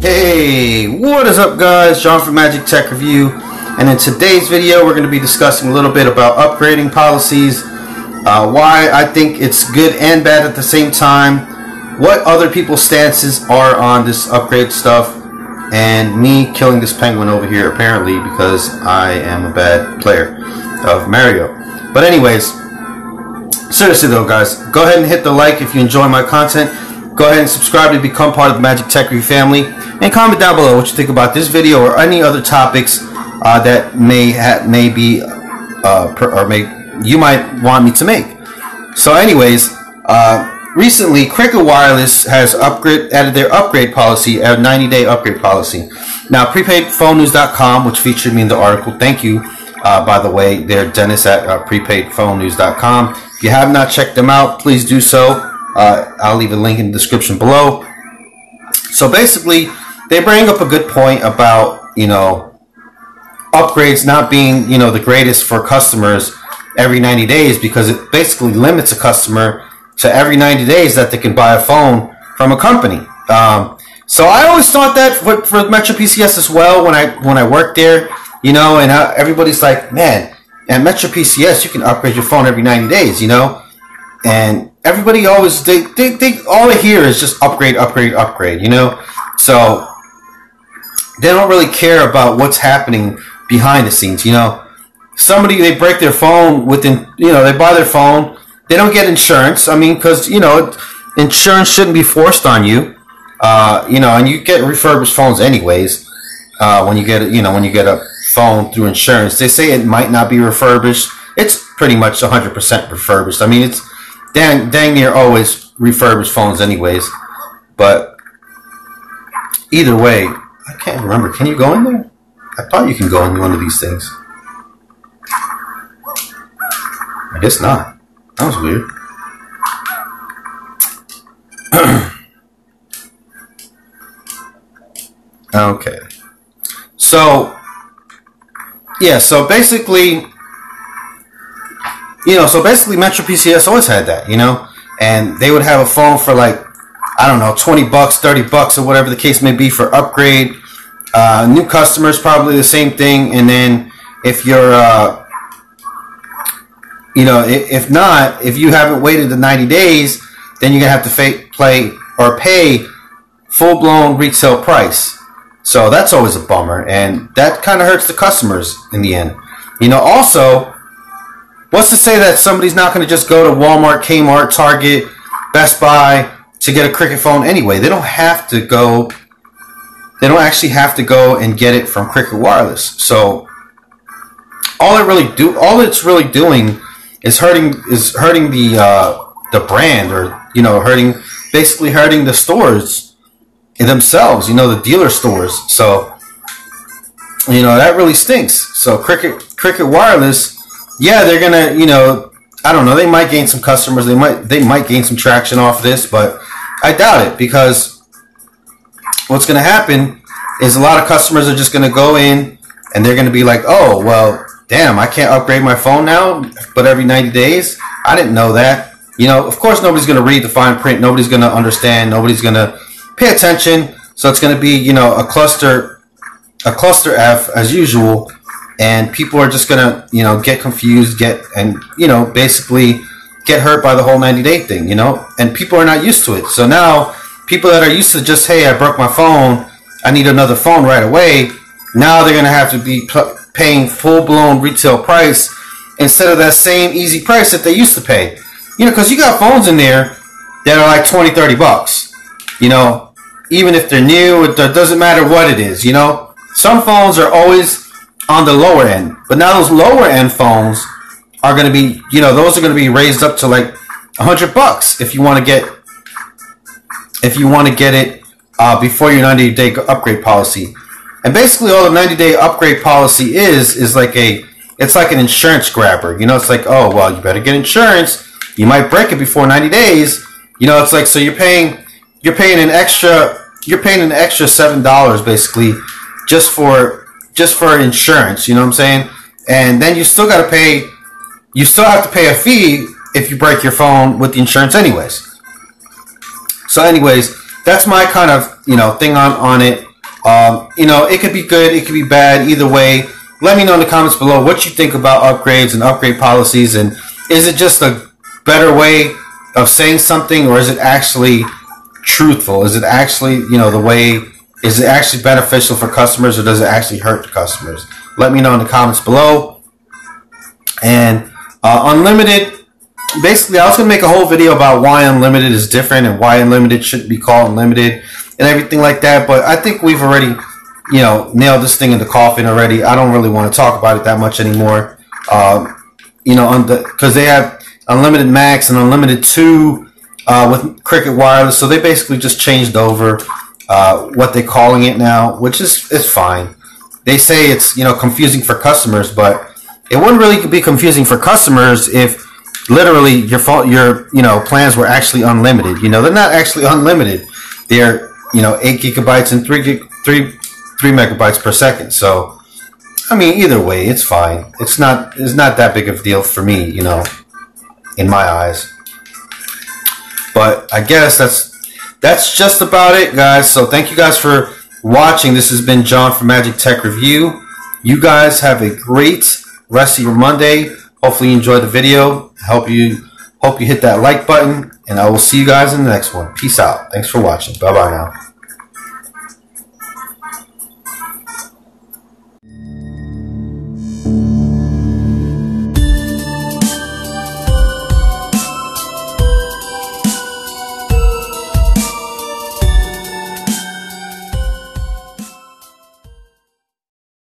Hey, what is up guys? John from Magic Tech Review, and in today's video we're going to be discussing a little bit about upgrading policies, why I think it's good and bad at the same time, what other people's stances are on this upgrade stuff, and me killing this penguin over here apparently because I am a bad player of Mario. But anyways, seriously though guys, go ahead and hit the like if you enjoy my content. Go ahead and subscribe to become part of the Magic Tech Review family, and comment down below what you think about this video or any other topics that you might want me to make. So anyways, recently Cricket Wireless has added their upgrade policy, a 90-day upgrade policy. Now prepaidphonenews.com, which featured me in the article, thank you by the way, they're Dennis at prepaidphonenews.com. If you have not checked them out, please do so. I'll leave a link in the description below. So basically, they bring up a good point about, upgrades not being, the greatest for customers every 90 days, because it basically limits a customer to every 90 days that they can buy a phone from a company. So I always thought that for MetroPCS as well when I worked there, and everybody's like, man, at MetroPCS you can upgrade your phone every 90 days, and everybody always they all they hear is just upgrade, so they don't really care about what's happening behind the scenes. They break their phone within, they buy their phone, they don't get insurance. I mean, because insurance shouldn't be forced on you, and you get refurbished phones anyways. When you get a phone through insurance, they say it might not be refurbished. It's pretty much 100% refurbished. I mean, it's dang near always refurbished phones anyways. But either way, I can't remember. Can you go in there? I thought you can go in one of these things. I guess not. That was weird. Okay. So yeah, so basically MetroPCS always had that, and they would have a phone for like, I don't know, 20 bucks, 30 bucks, or whatever the case may be for upgrade. New customers, probably the same thing. And then if you're, if you haven't waited the 90 days, then you're going to have to pay full-blown retail price. So that's always a bummer, and that kind of hurts the customers in the end. Also, what's to say that somebody's not going to just go to Walmart, Kmart, Target, Best Buy to get a Cricket phone anyway? They don't have to go. They don't actually have to go and get it from Cricket Wireless. So all it's really doing is hurting the brand, or basically hurting the stores themselves, the dealer stores. So that really stinks. So Cricket Wireless, yeah, they're gonna, I don't know, they might gain some customers, they might gain some traction off this, but I doubt it, because what's gonna happen is a lot of customers are just gonna go in and they're gonna be like, oh well, damn, I can't upgrade my phone now, but every 90 days, I didn't know that. Of course nobody's gonna read the fine print, nobody's gonna understand, nobody's gonna pay attention, so it's gonna be, a cluster F as usual. And people are just gonna, get confused, basically get hurt by the whole 90-day thing, And people are not used to it. So now, people that are used to just, hey, I broke my phone, I need another phone right away. Now they're gonna have to be paying full-blown retail price instead of that same easy price that they used to pay. Because you got phones in there that are like 20, 30 bucks. Even if they're new, it doesn't matter what it is. Some phones are always on the lower end, but now those lower end phones are going to be, those are going to be raised up to like 100 bucks if you want to get it before your 90-day upgrade policy. And basically all the 90-day upgrade policy is like it's like an insurance grabber. It's like, oh well, you better get insurance, you might break it before 90 days. It's like, so you're paying an extra $7 basically just for insurance, you know what I'm saying? And then you still have to pay a fee if you break your phone with the insurance anyways. So anyways, that's my kind of, you know, thing on it. You know, it could be good, it could be bad, either way. Let me know in the comments below what you think about upgrades and upgrade policies, and is it just a better way of saying something, or is it actually truthful? Is it actually, you know, the way, is it actually beneficial for customers, or does it actually hurt the customers? Let me know in the comments below. And unlimited, basically I was going to make a whole video about why unlimited is different and why unlimited shouldn't be called unlimited and everything like that, but I think we've already, you know, nailed this thing in the coffin already. I don't really want to talk about it that much anymore. You know, because they have unlimited max and unlimited 2 with Cricket Wireless, so they basically just changed over what they're calling it now, which is fine. They say it's, you know, confusing for customers, but it wouldn't really be confusing for customers if literally your you know, plans were actually unlimited. You know, they're not actually unlimited. They're, you know, 8 gigabytes and 3 megabytes per second. So I mean, either way, it's fine. It's not that big of a deal for me, you know, in my eyes. But I guess that's just about it, guys. So thank you guys for watching. This has been John from Magic Tech Review. You guys have a great rest of your Monday. Hopefully you enjoyed the video. Hope you hit that like button, and I will see you guys in the next one. Peace out. Thanks for watching. Bye bye now.